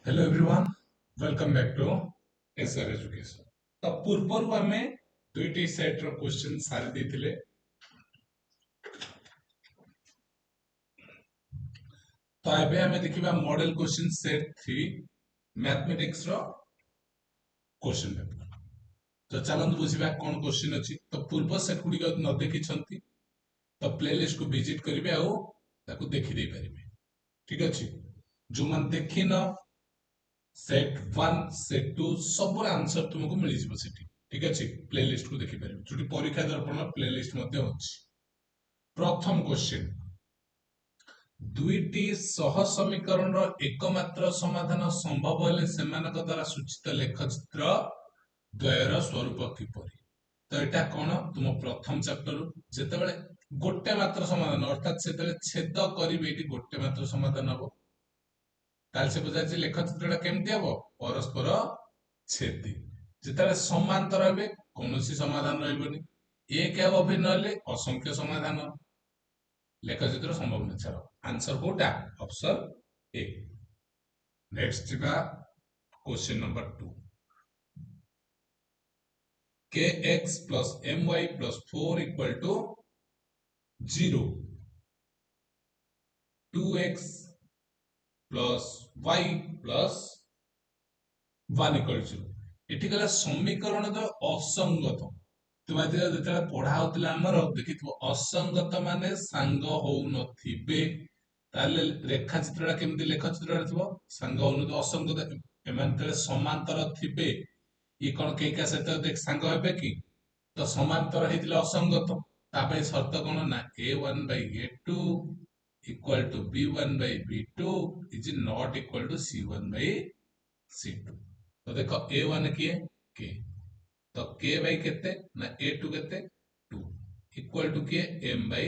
Hello everyone, welcome back to S R education. तो पूर्वरु आमे दुईटी सेट रो क्वेश्चन सारी देथिले। तो एबे आमे देखिबा मॉडल क्वेश्चन सेट 3 मैथमेटिक्स रो क्वेश्चन पेपर। तो चलंतु बुझिबा कोन क्वेश्चन अछि। तो पूर्व सेट गुडी न देखि छंती तो प्लेलिस्ट को विजिट करिवे आ ताको देखि दे परिबे। ठीक अछि, जो मन देखि न सेट 1 सेट 2 सब आंसर तुमको मिल जिवो सेठी। ठीक अछि, प्लेलिस्ट को देखि परिबे जोटी परीक्षा दर्पण प्लेलिस्ट मध्ये अछि। प्रथम क्वेश्चन, दुईटी सह समीकरण रो एकमात्र समाधान संभव हेले सेमानक द्वारा सूचित लेखचित्र द्वयर स्वरूप किपरि। तो एटा कोन तुम प्रथम चैप्टर जेतेबेले गोटे मात्र समाधान अर्थात सेतेबेले छेद करिवे एटी गोटे मात्र समाधान हबो। ताल से बुझाछि लेखचित्रटा केमति हबो परस्पर छेदी। जेतेबेले समांतर हेबे कोनोसी समाधान रहइबोनी, एक हेबो भिन्न हेले असंख्य समाधान। लेखचित्र संभव न छाड़ो आंसर कोटा ऑप्शन ए। नेक्स्ट जिबा question number 2, kx plus my plus 4 equal to 0, 2x plus y plus 1 equal to 0। एठी गला समीकरण तो असंगत। तुम जेते पढ़ा होतला हमर देखिथबो असंगत माने सांग हो नथिबे। ताले रेखा चित्रटा केमति लेखा चित्रटा थबो सांग हो न असंगत एमान तले समांतर थिबे। ई कोन केका सहित देख सांग हेबे कि तो समांतर हेतिले असंगत तापे शर्त कोन ना a1 by a2 equal to b1 by b2 is not equal to c1 by c2। तो देखो a1 किए k, तो k by केते ना a2 केते 2 equal to किए m by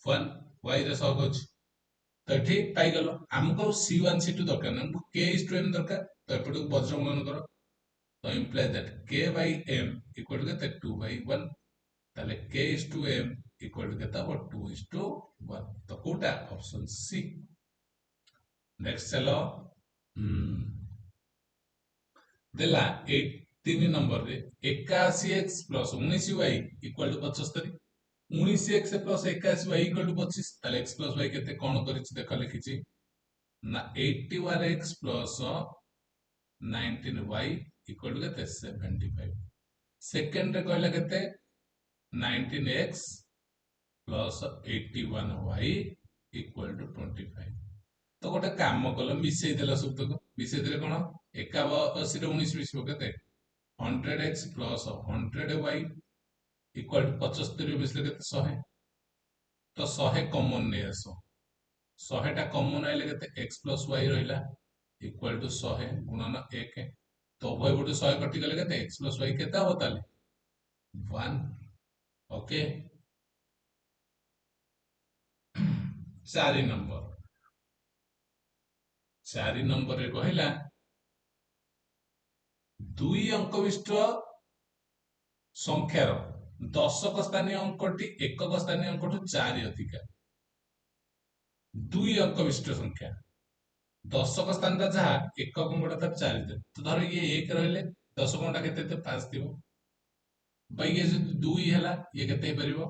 1 y रे सब अछि। तो ठीक पाई गलो हमको c1 c2 दरकार ना, हमको k is to m दरकार। तो एपटू वज्र मन करो तो imply that k by m equal to केते 2 by 1। ताले k is to m equal to केता 2 is to 1। तो कोटा ऑप्शन सी। नेक्स्ट चलो देला 3 नंबर रे 81x plus 19y equal to 75। 19x plus 81y equal to 25 ताले x plus y केते कोन करिछि देख लिखिछि ना 81x plus 19y equal to केते 75। सेकंड रे कहला केते 19x plus 81y equal to 25। तो गोटे काम कल मिसई देला सब तक मिसई देले कोन 81 रे 19 मिसबो केते 100x plus 100y equal to 75 रे मिसले केते 100। तो 100 कॉमन नै आसो 100 टा कॉमन आइले केते x plus y रहिला equal to 100 गुणन 1। तो उभय गुटे 100 कटि गले केते x plus y केते हो ताले 1। ओके 4 नंबर 4 नंबर रे कहला 2 अंक विशिष्ट संख्यार दशक स्थानीय अंकटी एकक स्थानीय अंकठू 4 अधिका। 2 अंक विशिष्ट संख्या दशक स्थान जहाँ एकक अंकटा तार 4 दे। तो धर ये 1 रहले दशक अंकटा केते 5 दिबो भाई ये जदि 2 हैला ये केते परिबो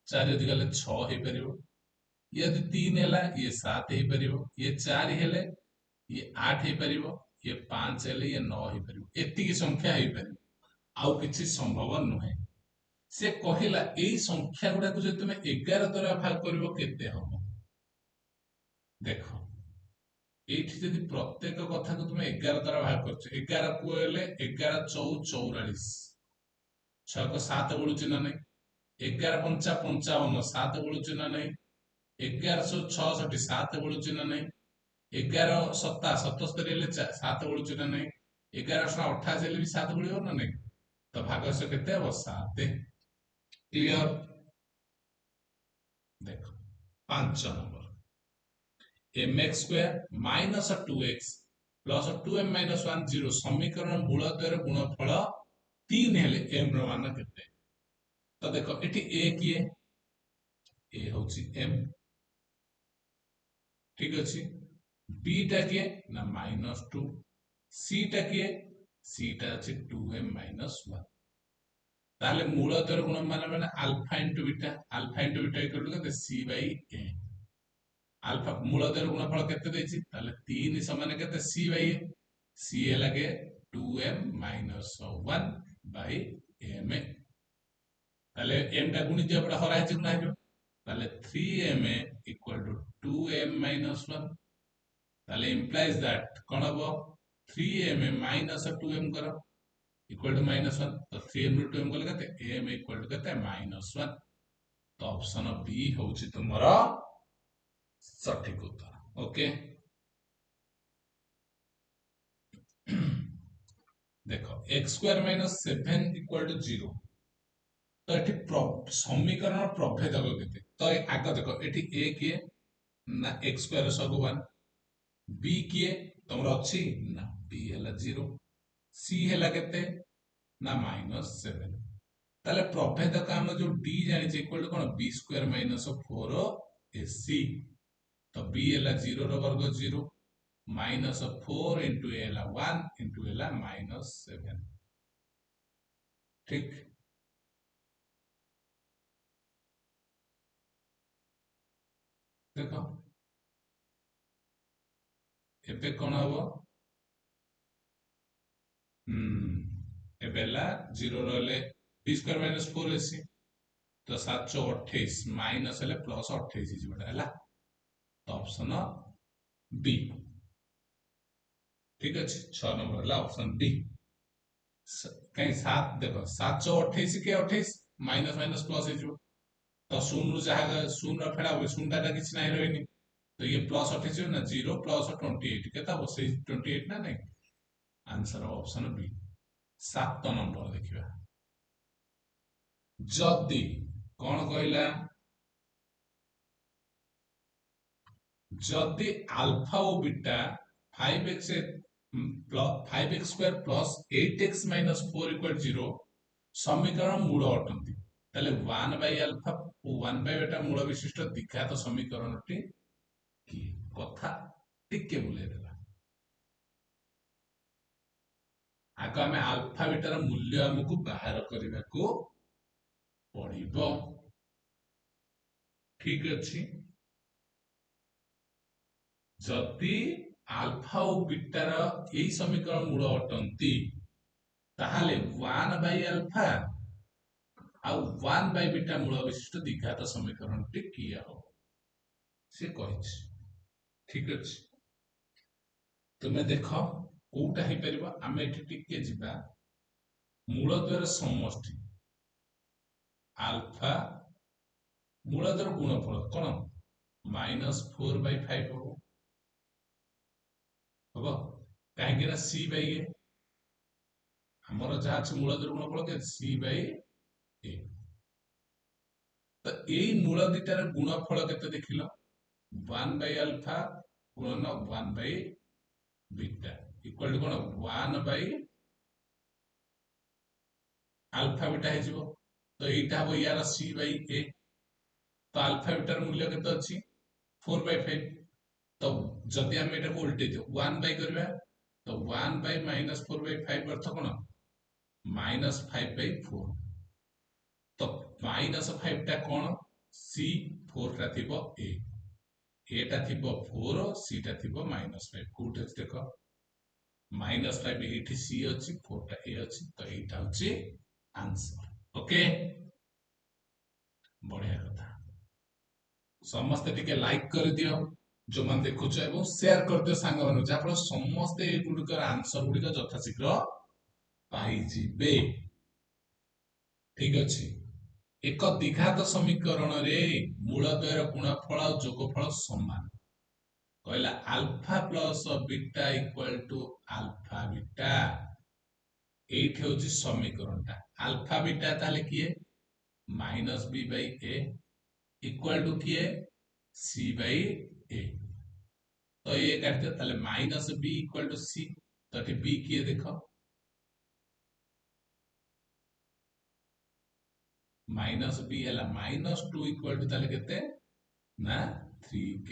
4 अधिक ले 6 हे परिबो। ये यदि 3 हैला ये 7 हे परिबो। ये 4 हेले ये 8 हे परिबो। ये 5 हेले ये 9 हे परिबो। एति की संख्या हे परिबो आउ किछि संभव नुहे। से कहिला एई संख्या गुडा को जदि तुमे 11 द्वारा भाग करिवो केते हबो। देखो एठी जदि प्रत्येक कथा को तुमे 11 द्वारा भाग करछ 11 को हेले 11 4 44 6 को 7 बळुची ना नै 11 5 55 7 बळुची ना नै 1166 7 बळुची ना नै 11 7 77 हेले 7 बळुची ना नै 1128 हेले भी 7 बळियो ना नै। तो भागस्य केते हो 7। क्लियर देखो 5 number mx square minus 2x plus 2m minus 1 0 समीकरण मूल द्वारा गुणफल 3 हेले m रो मान केते। तो देखो एठी a किए a होची m ठीक अछि बी टा किए ना -2, सी टा किए सी टा अछि 2m - 1 ताले मूल द्वारा गुण माने alpha into beta equal to केते सी बाई ए अल्फा मूल द्वारा गुणफल केते देछि ताले 3 समान केते सी बाई ए सी ए लगे 2m - 1 बाई m ताले m टा गुणी जे बडा हरा है गुणा है ताले 3m इक्वल टू 2m - 1 ताले implies that कोन हबो 3m माइनस 2m करो इक्वल टू -1 तो 3m ରୁ 2m गले केते m इक्वल टू केते -1 तो ऑप्शन बी होउची तुमरो सठिक उत्तर ओके देखो x² - 7 इक्वल टू 0 तो एठी समीकरण प्रभेदक केते तो आग देखो एठी a किए ना x² सब 1 b किए तुमरो अछि ना b हला 0 c हला केते ना -7 ताले प्रभेदक हम जो d जानि छै equal to cone b² - 4ac तो b हला 0 रो वर्ग 0 -4 into a हला 1 into a हला -7 ठीक देखो एबे कोन हबो एबे हला 0 रहले b² - 4ac तो 728 माइनस हेले प्लस 28 जिबटा हला तो ऑप्शन बी ठीक अछि 6 नंबर हला ऑप्शन बी कहीं 7 देखो 728 के 28 माइनस माइनस प्लस है जो तो 0 रु जहा 0 फेड़ा हो 0 टा किछ नहीं रहनी तो ये प्लस 28 ना 0 प्लस 28 केता हो से 28 ना नहीं आंसर ऑप्शन बी 7 नंबर देखिबा जदी कोन कहला जदी अल्फा और beta 5x 5x² plus 8x minus 4 equal 0 समीकरण मूल अटंती ताले 1 by अल्फा और 1 by बीटा मूल विशिष्ट द्विघात समीकरणटी की कथा टिके बुले देला आगे हमें अल्फा बीटार मूल्य हमकु बाहर करने को पड़िबो ठीक अछि जदि अल्फा और बीटार एई समीकरण मूल अटंती ताहले 1 by अल्फा आ 1 by बीटा मूल विशिष्ट द्विघात समीकरणटी किया हो से कहिछि ठीक अछि तुमे देखो कोटा हे परिबा आमे एठी टिके जिबा मूल द्वारा समष्टि अल्फा मूल द्वारा गुणफल कोन -4/5 हो हबो काहे कि ना c by a हमर जहा छ मूल द्वारा गुणफल के c by a तो एई मूल दिटार गुणफल केते देखिलो 1 by अल्फा गुणन 1 by बीटा इक्वल टू कोन 1 by अल्फा बीटा हे जिवो तो एटा हो यार c by a तो अल्फा बीटार मूल्य केते अछि 4/5 तो जदि हम एटा को उल्टे दियो 1 by करबा तो 1 by -4/5 अर्थ कोन -5/4 तो -5 टा कोन c 4 टा थिबो a टा थिबो 4 c टा थिबो -5 कोठे देखो -5 एठी c अछि 4 टा a अछि तो एटा होछि आंसर ओके बढ़िया कथा समस्त टिके लाइक कर दियो जो मान देखुछ एवं शेयर कर दियो सांग मानु जाफल समस्त ए गुडिकर आंसर गुडिक यथाशीघ्र पाई जिबे ठीक अछि एक द्विघात समीकरण रे मूलद्वयर गुणफल और जोगफल समान कहला alpha plus beta equal to alpha beta एठी होछि समीकरणटा अल्फा बीटा ताले किए -b by a equal to किए c by a तो ये काटते ताले -b इक्वल टू c तो एठी b किए देखो -b हला -2 इक्वल टू ताले केते ना 3k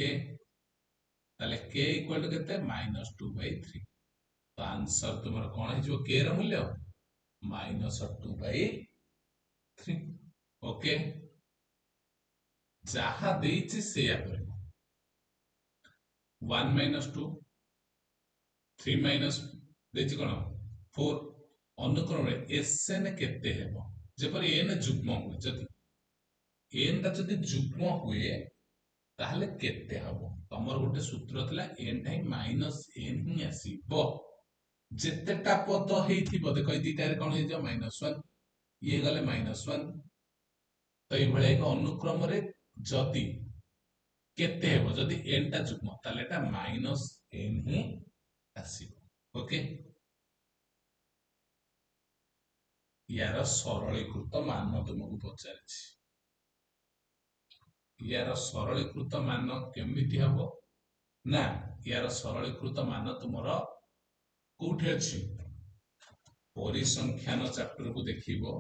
ताले k इक्वल टू केते -2/3 तो आंसर तुमर कोन है जो k र मूल्य -2/3 ओके जहा देछि सेया करबो 1 - 2 3 माइनस देछि कोन 4 अनुक्रम रे sn केते हेबो जेपर n जुग्म हो जति n ता जति जुग्म हुए ताहले केते हबो तमर गोटे सूत्र थला n टाइम माइनस n ही आसीबो जेतेटा पद हेइथिबो देखो दिटा रे कोन हे जो -1 ये गले -1 तो ये भले एक अनुक्रम रे जति केते हेबो जति n टा जुग्म ताले एटा -n ही आसीबो ओके यार सरलीकृत मान तुमको पचारिछि यार सरलीकृत मान केमिति हबो ना यार सरलीकृत मान तुमर कोठी अछि परिसंख्यान चैप्टर को देखिबो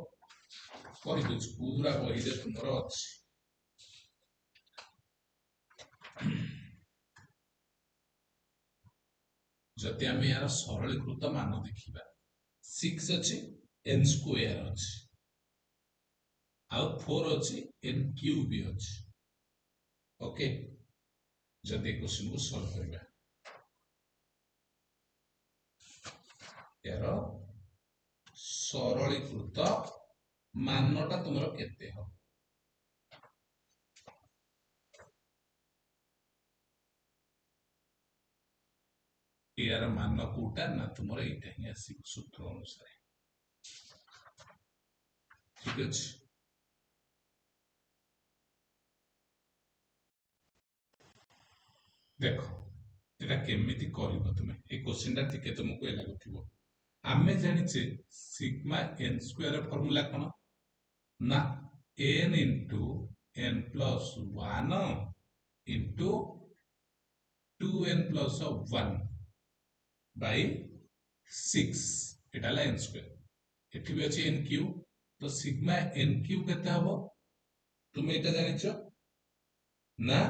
कहि दउछ पूरा बही जे तुमर अछि जति हम यार सरलीकृत मान देखिबा 6 अछि n स्क्वायर अछि आ 4 अछि n क्यूब भी अछि ओके जति क्वेश्चन को सॉल्व करबा यार सरलीकृत मानटा तुमर केते हो यार मान कोटा ना तुमर एटा ही आसी सूत्र अनुसार ठीक अछि देखो एटा केमिति करिवो तुमे ए क्वेश्चन टा ठीक तुमको ए लागुथिबो आमे जानिचे सिग्मा n स्क्वायर फार्मूला कोन ना n into n plus 1 into 2n plus 1 by 6 एटा ला n स्क्वायर एठी भी अछि n क्यूब तो सिग्मा n क्यूब केते हबो तुमे एटा जानिचो ना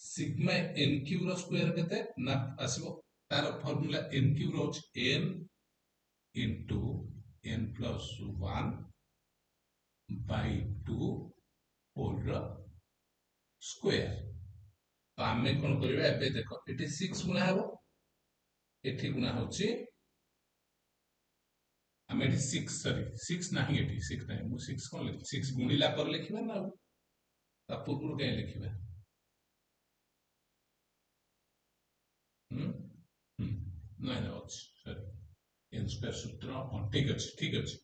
सिग्मा n क्यूब रो स्क्वायर केते ना आसीबो तार formula n cube row n into n plus 1 by 2 whole square तो आमे कोन करबा एबे देखो एटी 6 गुना हबो एठी गुना होची आमे एटी 6 सॉरी 6 नाही एटी 6 नाही मु 6 कोन लिख 6 गुणिला पर लिखिबा ना ता पूर्व के लिखिबा नहीं ना अछि सॉरी n स्क्वायर सूत्र ठीक अछि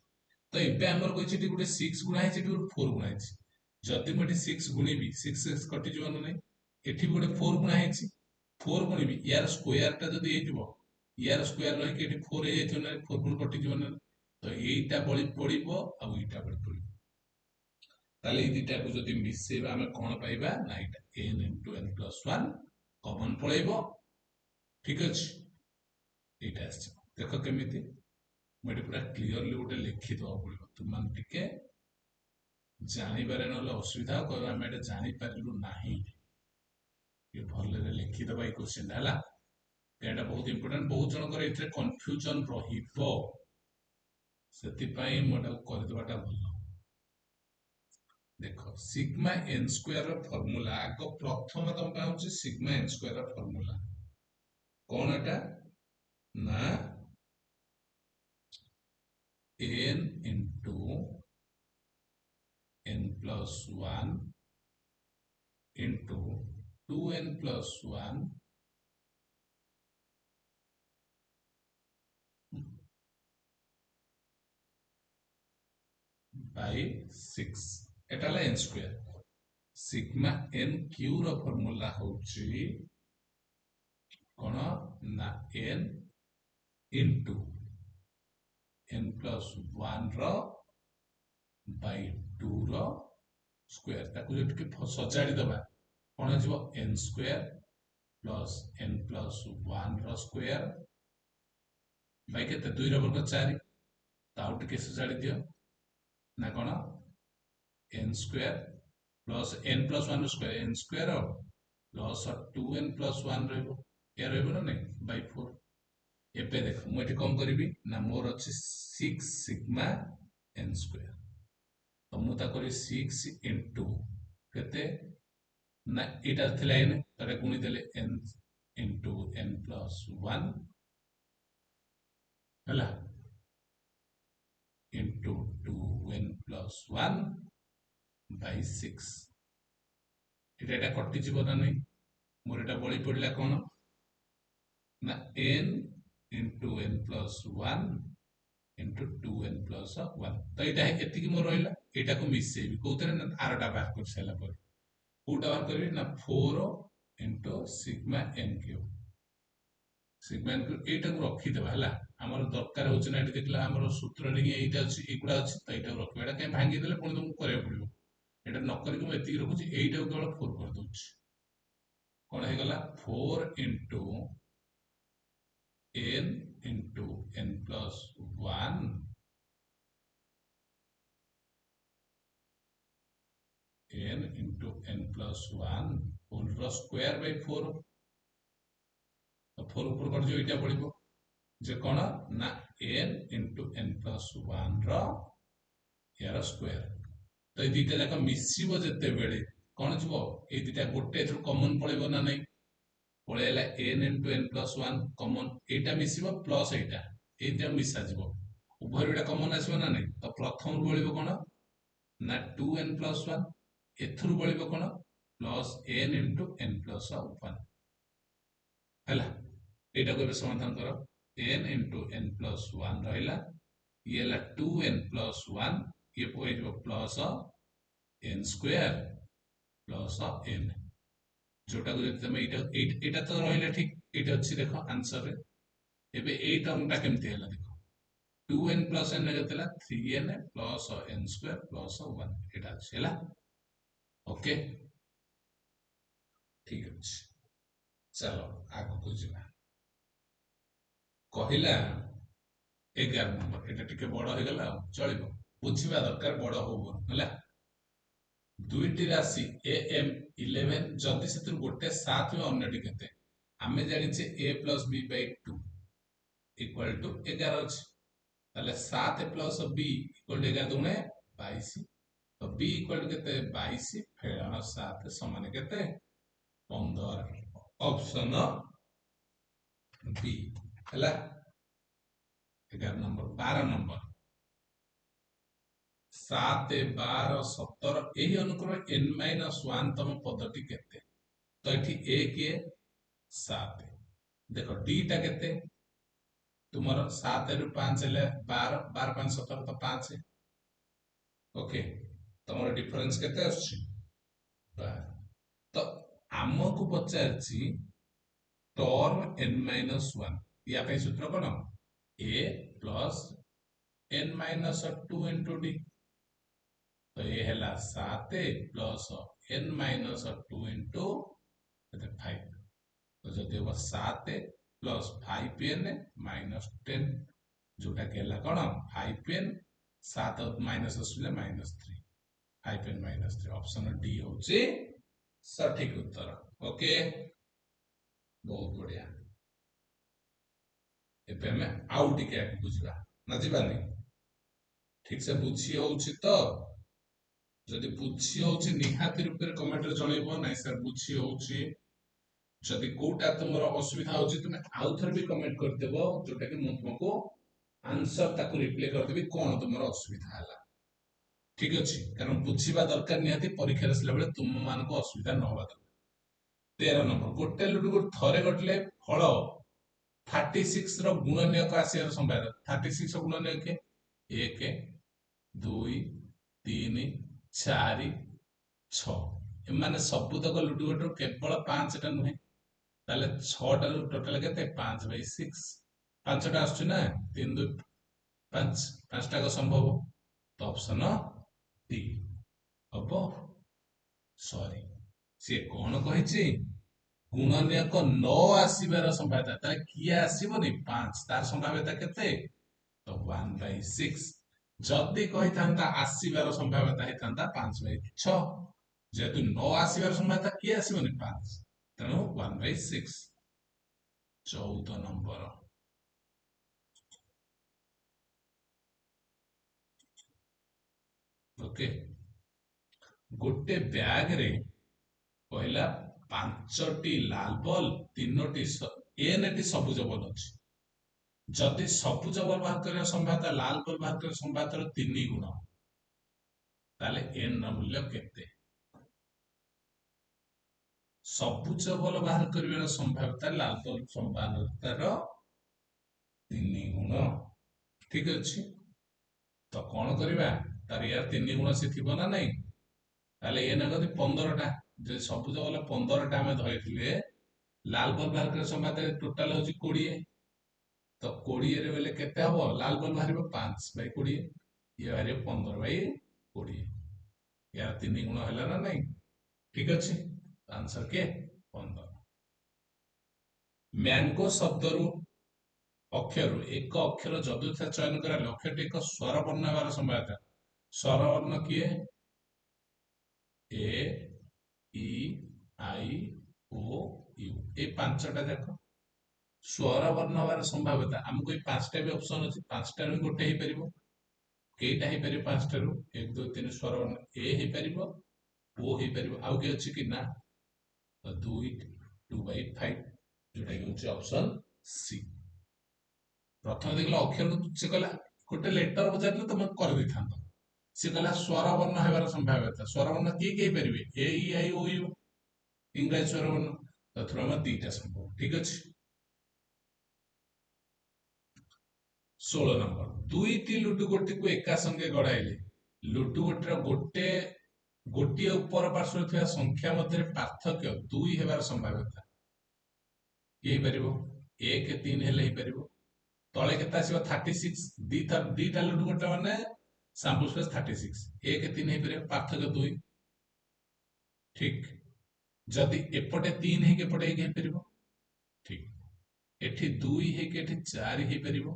तो एबे हमर कोइ छिटी गुटे 6 गुना है छिटी 4 गुना है जति मटी 6 गुणी भी 6 6 कटि जवन नै एठी गुटे 4 गुना है 4 गुणी भी यार स्क्वायर टा जदी हेतिबो यार स्क्वायर रहि के एठी 4 हे जेतो नै 4 गुण कटि जवन तो एटा बळी पडिबो आ एटा बळी पडिबो ताले ई दिटा को जदी मिसेबा हम कोन पाइबा ना एटा n * n + 1 कॉमन पळेबो ठीक अछि एटा आछि देखो केमिति मैं पूरा क्लियरली गोटे लिखि दवा पड़ो तुम मान टिके जानी बारे न असुविधा कहबा हम एटा जानी पारिलु नाही ये भले लिखि दवा ई क्वेश्चन हला एटा बहुत इंपोर्टेंट बहुत जन करे इथे कंफ्यूजन रहिबो सेति पई मोडल कर दवाटा भलो देखो sigma n square rho formula को प्रथम तम पा होची sigma n square rho formula कोन एटा ना n into n plus 1 into 2n plus 1 by 6 एटा ला n square sigma n cube रो फार्मूला होची कोन ना n into n plus 1 रो by 2 रो स्क्वायर ताकू जटके सजाडी दबा कोन जीवो n square plus n plus 1 रो स्क्वायर by केते 2 रो वर्ग 4 ताउ टिके सजाडी दियो ना कोन n square plus n plus 1 रो square n square plus 2n + 1 रहइबो या रहइबो ना नहीं बाय 4 एबे देख मु एठी कम करबी ना मोर अछि 6 सिग्मा n स्क्वायर तो मु ता करी 6 into केते ना एटा थिला n तरे गुणी देले n into n + 1 हला into 2n + 1 by 6 এটা কটি জীব না নাই মোর এটা বলি পড়িলা কোন না n into n + 1 into 2n + 1 তো এটা এতিকি মোর রইলা এটা কো মিশেবি কোতরে না আরটা বাদ কর সাইলা পরে কোটা বার করবি না 4 into sigma n cube sigma n cube এইটা কো রখি দেবা হলা আমার দরকার হচ্ছে না এটা দেখলা আমার সূত্র রে এইটা আছে এগুলা আছে তো এটা রখি এটা কেন ভাঙি দেলে পুনি তুমি করে পড়িব এটা ন করি মু এতিকি রখুছি এইটা কেবল 4 করে দউছি কোন হয়ে গলা 4 into n into n + 1 n into n + 1 whole square by 4 तो 4 ऊपर कर जो इटा पड़िबो जे कोन ना n into n + 1 रो यार स्क्वायर तो ए दुटा जाक मिसिबो जते बेले कोन जबो ए दुटा गोटे थ्रु कॉमन पळेबो ना नै पळेला n into n + 1 कॉमन एटा मिसिबो प्लस एटा एटा मिसा जबो उभर एटा कॉमन आसीबो ना नै तो प्रथम बळिबो कोन ना 2n + 1 एथुरु बळिबो कोन प्लस n into n + 1 हला एटा को समाधान करो n into n + 1 रहिला ये ला 2n + 1 ये point plus n square plus n जोटा को जति तमे एटा तो रहिला ठीक एटा अछि देखो आंसर रे एबे ए टर्म ता केमते हला देखो 2n + n जतेला 3n + n square plus 1 एटा अछि हला ओके ठीक अछि चलो आगो को जिबा कहिला 11 नंबर এটা টিকে বড় হয়ে গেল চলিব বুঝিবা দরকার বড় হবো হলা দুইটি রাশি am 11 যদি সেতুর গোটে 7 বা অন্যটি কেতে আমি জানিছে a + b / 2 = 11 আছে তাহলে 7 + b = 11 দুনে 22 তো b = কেতে 22 ফেরানো 7 সমান কেতে 15 অপশন বি হলা 11 नंबर 12 नंबर 7 12 17 यही अनुक्रम n - 1 तम पदटी केते तो एठी a के 7 देखो d टा केते तुमर 7 रु 5 ले 12 12 5 17 तो 5 ओके तमर डिफरेंस केते आछि 12 तो हमको पचारछि टर्म n - 1 या पे सूत्र कोन a plus n minus 2 into d तो ये है 7 plus n minus 2 into 5 तो जब देखो 7 plus 5n minus 10 जोटा के हला कोन 5n 7 minus असले -3 5n - 3 ऑप्शन डी होचे सठिक उत्तर ओके बहुत बढ़िया एबे हमें आउ टिके आके बुझबा ना जीवानी ठीक से बुझी होउछि तो जदि बुझी होउछि निहाती रूप रे कमेंट रे जणैबो नै सर बुझी होउछि जदि कोटा तुमरो असुविधा होउछि तुमे आउ थर भी कमेंट कर देबो जोटा कि मु तुमको आंसर ताको रिप्लाई कर देबी कोन तुमरो असुविधा हला ठीक अछि कारण बुझीबा दरकार निहाती परीक्षा रसला बेले तुम मान को असुविधा न होबा 13 नंबर गोटे लुडु को थरे गटले फळ 36 ର ଗୁଣନୀୟକ ଆସିବାର ସମ୍ଭାବନା 36 ର ଗୁଣନୀୟକ 1 2 3 4 6 ଏମାନେ ସବୁତକ ଲୁଡୁ ଗୋଟର କେବଳ 5 ଟା ନୁହେଁ ତାହେଲେ 6 ଟା ଟୋଟାଲ କେତେ 5/6 5 ଟା ଆସୁଛି ନା 3 2 5 5 ଟା ସମ୍ଭବ ତ ଅପସନ ଡି ହବ सॉरी से कौन कहिछि गुणनयक न आसीबार संभाव्यता ताले किया आसीबोनी 5 तार संभाव्यता केते तो 1/6 जदि कहि थांता आसीबार संभाव्यता हे थांता 5/6 जेतु न आसीबार संभाव्यता किया आसीबोनी 5 ତେଣु 1/6 14 ନମ୍ବର। ओके गोटे बैग रे कहला 5टी लाल बॉल 3टी एनटी सबुज बॉल अछि जदि सबुज बॉल बाहर करने संभावना लाल बॉल बाहर करने संभावना 3 गुण ताले एन ର ମୂଲ୍ୟ କେତେ ସବୁଜ ବଲ ବାହାର କରିବାର ସମ୍ଭାବନା ଲାଲ ବଲ ସମ୍ଭାବନାର 3 ଗୁଣ ଠିକ ଅଛି ତ କଣ କରିବା ତାର ୟାର 3 ଗୁଣ ସେ ଥିବ ନା ନାହିଁ ତାଲେ ଏନ ଗଦି 15ଟା ଯେ ସବୁଜ ବଲ 15ଟା ଆମେ ଧରିଥିଲେ ଲାଲ ବଲ ବାହାର କରିବାର ସମ୍ଭାବନା ଟୋଟାଲ ହେଉଛି 20 तो 20 रे बेले केते हबो लाल बॉल बाहरिबो 5/20 ये बाहरिबो 15/20 यार 3 गुण होला ना नहीं ठीक अछि आंसर के 15 मैंगो शब्दरु अक्षर एक अक्षर जदुथा चयन करा लक्ष्यटी एक स्वर वर्ण हेबार संभावना स्वर वर्ण किए ए ई आई ओ यू ए पांचटा जाक स्वर वर्ण हबार संभाव्यता आमको 5टा भी ऑप्शन अछि 5टा रो गोटे हे परिबो केटा हे परिबो 5टा रो 1 2 3 स्वर वर्ण ए हे परिबो ओ हे परिबो आउ के अछि कि ना 2 2/5 जोटा कि होछि ऑप्शन सी प्रथम देखला अक्षर से कहला गोटे लेटर बजारले तुम कर दै थांतो से कहला स्वर वर्ण हेबार संभाव्यता स्वर वर्ण की के परिबे ए ई आई ओ यू इंग्लिश स्वर वर्ण तथ्र हम तीटा संभव ठीक अछि 16 नंबर दुईटी लुडु गोटी को एका संगे गड़ाइले लुडु गोटीर गोटे गोटी ऊपर पार्श्व थिया संख्या मध्य पार्थक्य 2 हेबार संभाव्यता ये परिबो 1 3 हेले हे परिबो तळे केता आसीबो 36 दीटा लुडु गोटा माने सैंपल स्पेस 36 1 3 हे परिबो पार्थक्य 2 ठीक जदि एपटे 3 हे के एपटे 1 हे परिबो ठीक एठी 2 हे के एठी 4 हे परिबो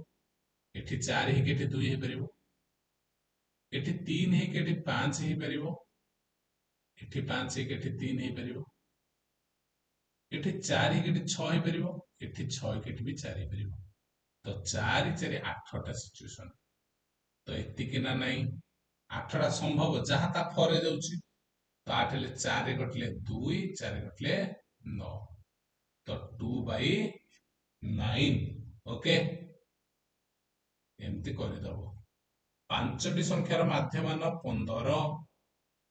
एठी 4 हे के एठी 2 हे परिबो एठी 3 हे के एठी 5 हे परिबो एठी 5 हे के एठी 3 हे परिबो एठी 4 हे के एठी 6 हे परिबो एठी 6 हे के एठी भी 4 हे परिबो तो 4 4 8टा सिचुएशन तो एतिके ना नहीं 8टा संभव जहां ता फरे जाउची तो 8 ले 4 कटले 2 4 कटले 9 तो 2/9 ओके एमती करदब 5टी संख्यार माध्यमान 15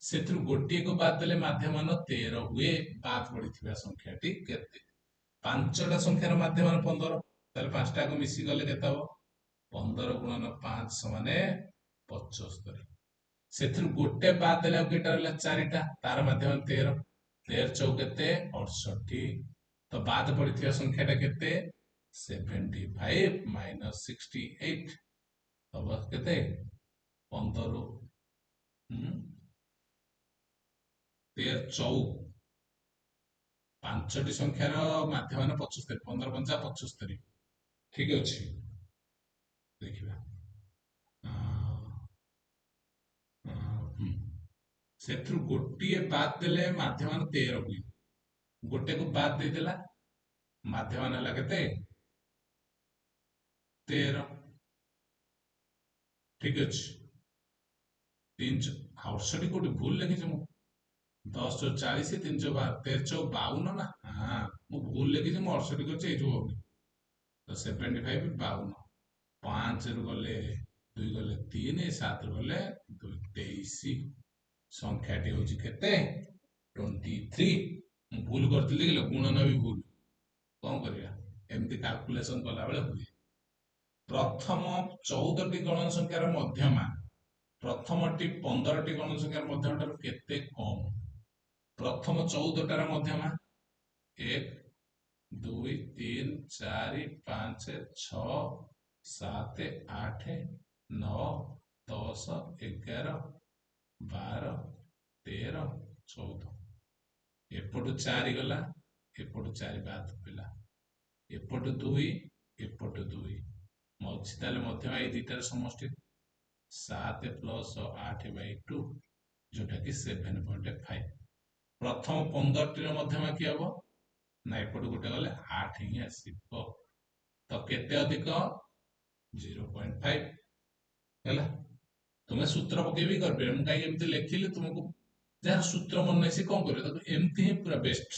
से गोटे को बाद देले माध्यमान 13 हुए बाद पड़ी संख्याटी केते 5टा संख्यार माध्यमान 15 ताले 5टा को मिसी गले केते हबो 15 गुणन 5 समान 75 से गोटे बाद देले केटा रहला 4टा तार माध्यमान 13 13 चौ केते 68 तो बाद पड़ी संख्याटा केते 75 - 68 अब केते 15 13 चौ 5टी संख्यार माध्यमान 75 15 5 75 ठीक अछि देखिबा सेथु गोटिए बाद देले माध्यमान 13 हुई गोटे को बाद दे देला माध्यमान हला केते 13 ठीक अछि 3 68 कोटी भूल लिखि छ 10 चौ 40 3 चौ 13 चौ 52 ना हां मु भूल लिखि छ 68 करछ ए जो होनी तो 75 52 5 रु गले 2 गले 3 7 रु गले 2 23 संख्याटी होची केते 23 भूल करतली कि गुणन भी भूल कौन करिया एमती कैलकुलेशन कला बेले हुए प्रथम 14टी गणन संख्यार मध्यमा प्रथमटी 15टी गणन संख्यार मध्यमाठारु केते कम प्रथम 14टार मध्यमा 1 2 3 4 5 6 7 8 9 10 11 12 13 14 एपटू 4 गला एपटू 4 बाद पड़ा एपटू 2 एपटू 2 मझी ताले मध्यमा ए दुईटार समष्टि 7 + 8/2 जोटा कि 7.5 प्रथम 15टी मध्यमा कि हबो ना एपटू गोटे गले 8 ही आसीबो तो केते अधिक 0.5 हैला तुमे सूत्र पके भी कर पे हम काई एमती लिखिले तुमको जार सूत्र मन से कोन करियो तो एमती ही पूरा बेस्ट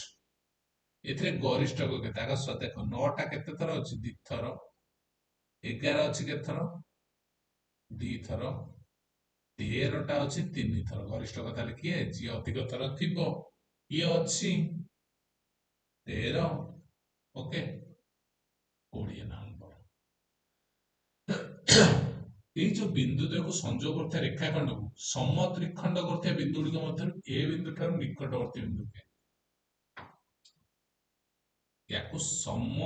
एथरे गरिष्ठ को केते आगा स देखो 9 टा केते थर अछि दि थर 11 अछि के थर दि थर 13 टा अछि 3 थर गरिष्ठ कथा लिखिए जी अधिक थर थिबो ये अछि 13 ओके 20 नंबर এই जो बिंदु देखो संजोग करते रेखाखंड को समत्रिखंड करते बिंदु गुड़िक मध्य ए बिंदु ठार निकटवर्ती बिंदु के याकू सम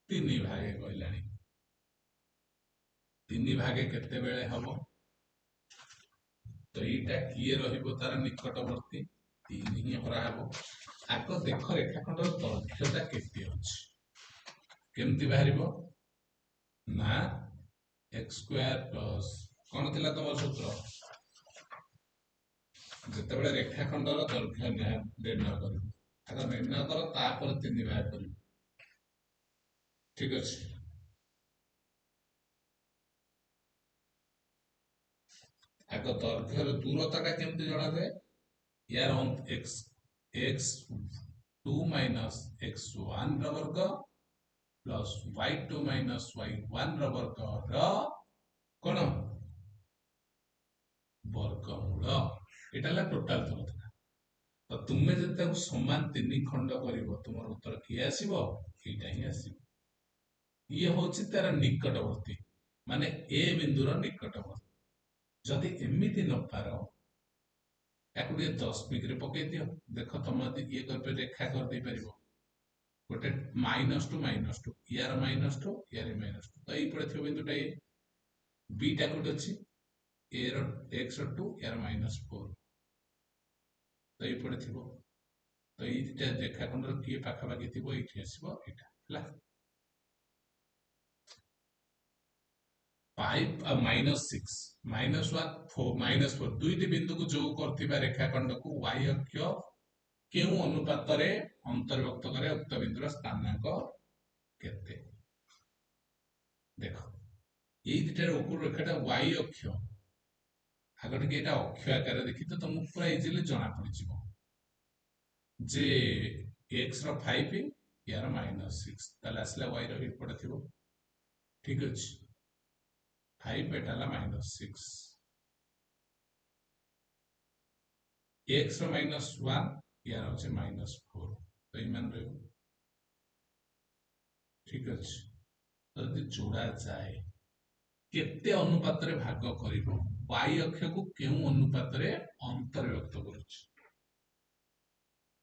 तीन भागे कहलानी तीन भागे केते बेले हबो तो एटा किए रहिबो तार निकटवर्ती तीन ही हरा हबो आको देखो रेखाखंड दैर्घ्यता केते अछि केमती बाहरिबो ना x स्क्वायर प्लस कोन थिला तमर सूत्र जते बेले रेखाखंडर दैर्घ्य निर्णय करिबो आको निर्णय करो तापर तीन भाग करिबो ठीक अछि आको दैर्घ्यर दूरताटा केमती जणा जाय यार x x2 minus x1 ର ବର୍ଗ plus y2 minus y1 ର ବର୍ଗ ର कोन वर्गमूल एटा ला टोटल दरता तो तुमे जते समान तीन खंड करिवो तुमर उत्तर की आसीबो एटा ही आसीबो ये होछि तार निकटवर्ती माने ए बिंदु रो निकटवर्ती जदि एमिति न पारो याकू 10 डिग्री पके दियो देखो तुम ये कर रेखा कर दे परिबो गोटे -2 यार -2 यार -2 तो ये पड़े थियो बिंदुटा ए बी टा कोट अछि ए रो x2 यार -4 तो ये पड़े थियो तो ये रेखाखंड रो की पाखा पाखी थियो एठी आसीबो एटा हला 5 -6 -1 4 -4 दुईटी बिंदु को जोग करथिबा रेखाखंड को y अक्ष केउ अनुपात रे अंतर्भुक्त करे उक्त बिंदुर स्थानांक केते देखो এই দুটার উপর রেখাটা y অক্ষ আগতে কি এটা অক্ষ আকারে দেখি তো তুমি পুরো ইজিলি জানা পড়িଯିବ যে x ର 5 ইয়ার -6 তাহলে আসলে y র এপଟେ থিবো ঠিক আছে 5 এটা লা -6 x ର -1 यार होचे -4 तो इमान रे ठीक अछि जदि जोड़ा जाए केते अनुपात रे भाग करिवो y अक्ष को केउ अनुपात रे अंतर्भुक्त करूछ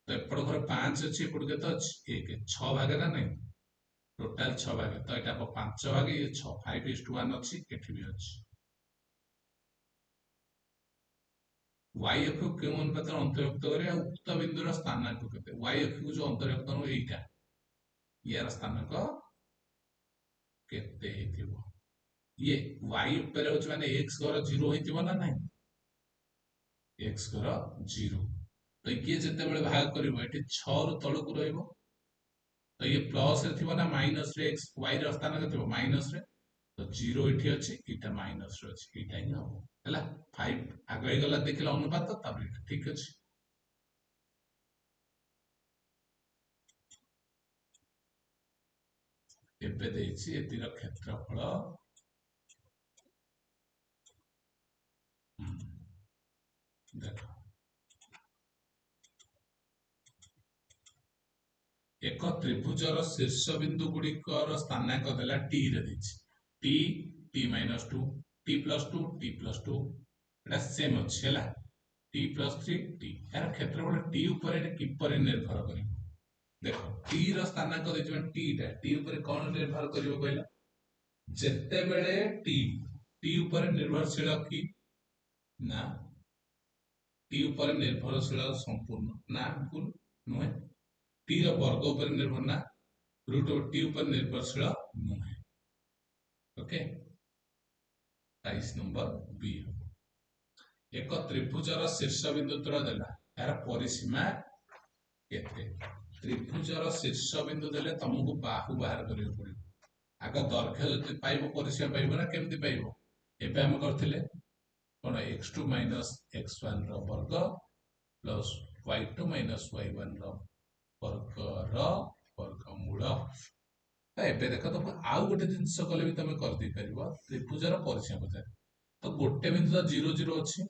तो एपड़ घर 5 अछि एपड़ केते अछि 1 6 भाग ना नहीं टोटल 6 भाग तो एटा 5 भाग ये 6 5:1 अछि एठी भी अछि y अक्ष को केउ अनुपात रे अंतर्भुक्त करे उक्त बिंदुर स्थानांक केते y अक्ष को जो अंतर्भुक्त हो एटा यार स्थानांक केते हेतिबो ये y ऊपर होच माने x घर 0 हेतिबो ना नहीं x घर 0 तो ये जते बेले भाग करिवो एठी 6 रु तळ को रहइबो तो ये प्लस रे थिबो ना माइनस रे x y रे स्थान केते माइनस रे तो 0 एठी अछि एटा माइनस रे अछि एटा ही हो हला 5 आगे गला देखिला अनुपात तब ठीक अछि एबे देछि एतिर क्षेत्रफल देखो एक त्रिभुजर शीर्ष बिंदु गुड़िकर स्थानांक देला टी रे देछि टी टी -2 टी +2 टी +2 एटा सेम अछि हला टी +3 टी यार क्षेत्रफल टी ऊपर एटा किपर निर्भर करिवो देखो टी रो स्थानांक देछि टी टा टी ऊपर कोन निर्भर करिवो कहला जत्ते बेले टी ऊपर निर्भरशील की ना टी ऊपर निर्भरशील संपूर्ण ना बिल्कुल नुहे टी रो वर्ग ऊपर निर्भर ना रूट ऑफ टी ऊपर निर्भरशील नुहे ओके 22 नंबर बी एक त्रिभुजर शीर्ष बिंदु तोरा देला यार परिसीमा केते त्रिभुजर शीर्ष बिंदु देले तुमको बाहु बाहर करियो पड़ियो आग दैर्घ्य जति पाइबो परिसीमा पाइबो ना केमति पाइबो एबे हम करथिले कोन x2 - x1 रो वर्ग प्लस y2 - y1 रो वर्ग रो वर्गमूल एबे देखो तुम आउ गोटे जिंस कले भी तुम कर दे परिबो त्रिभुजर परिसीमा पचार तो गोटे बिंदु तो 0 0 अछि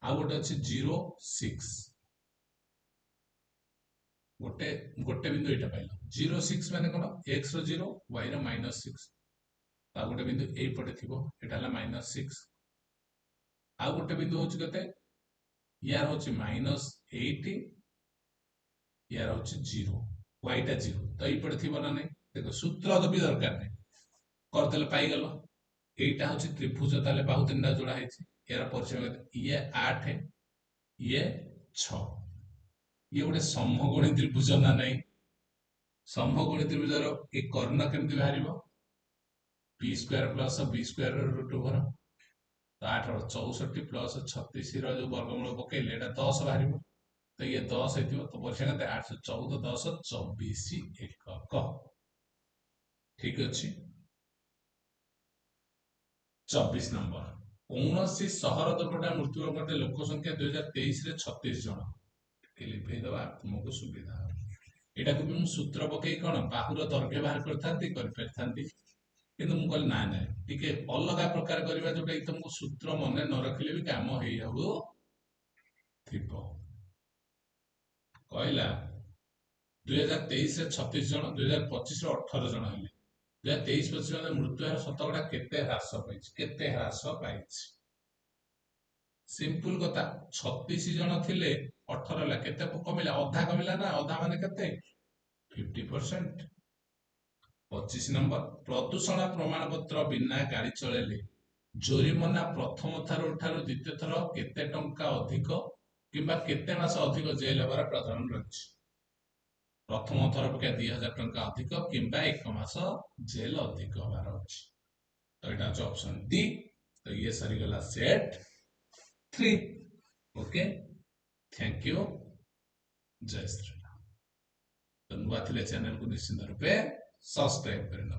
आउ गोटे अछि 0 6 गोटे गोटे बिंदु एटा पाइलो 0 6 माने कोन x रो 0 y रो -6 आ गोटे बिंदु ए पटे थिबो एटा हला -6 आ गोटे बिंदु होछि कते यार होछि -8 यार होछि 0 y टा 0 तो ए पटे थिबो ना नै देखो सूत्र तो भी दरकार नै कर देले पाई गेलो एटा होछि त्रिभुज ताले बाहु तीनटा जोड़ा हेछि यार परिसीमा ये 8 ये 6 ये गोटे समकोणी त्रिभुज ना नहीं समकोणी त्रिभुजर एक कर्ण केमती बाहरिबो p square plus b square root over तो 8 रो 64 प्लस 36 रो जो वर्गमूल पकेले एटा 10 बाहरिबो तो ये 10 हेतिबो तो परिसीमा कते 814 10 24 एकक ठीक अछि 24 नंबर कौनसी सहर दुर्घटना मृत्यु घटे लोक संख्या 2023 रे 36 जन के लिखै दबा तुमको सुविधा एटा को भी सूत्र पकई कोन बाहुर दैर्घ्य बाहर करथांती कर परथांती किंतु मु कहली ना ना टिके अलगा प्रकार करबा जोटा तुमको सूत्र मन न रखले भी काम हेई हबो थिबो कहला 2023 रे 36 जन 2025 रे 18 जन हेले 2023 25 रे मृत्यु हार शतकड़ा केते ह्रास पाइछि सिंपल कथा 36 जन थिले 18 ला केते कमिला अधा कमिला ना अधा माने केते 50% 25 नंबर प्रदूषण प्रमाण पत्र बिना गाड़ी चलेले जोरिमाना प्रथम थर द्वितीय थर केते टंका अधिक किंबा केते मास अधिक जेल हेबार प्रावधान रहिछि प्रथम थर पके 2000 टंका अधिक किंबा 1 मास जेल अधिक हेबार अछि तो एटा अछि ऑप्शन डी तो ये सरी गला सेट 3 ओके थैंक यू जय श्री राम तो नुआ थिले चैनल को निश्चित रूपे सब्सक्राइब करना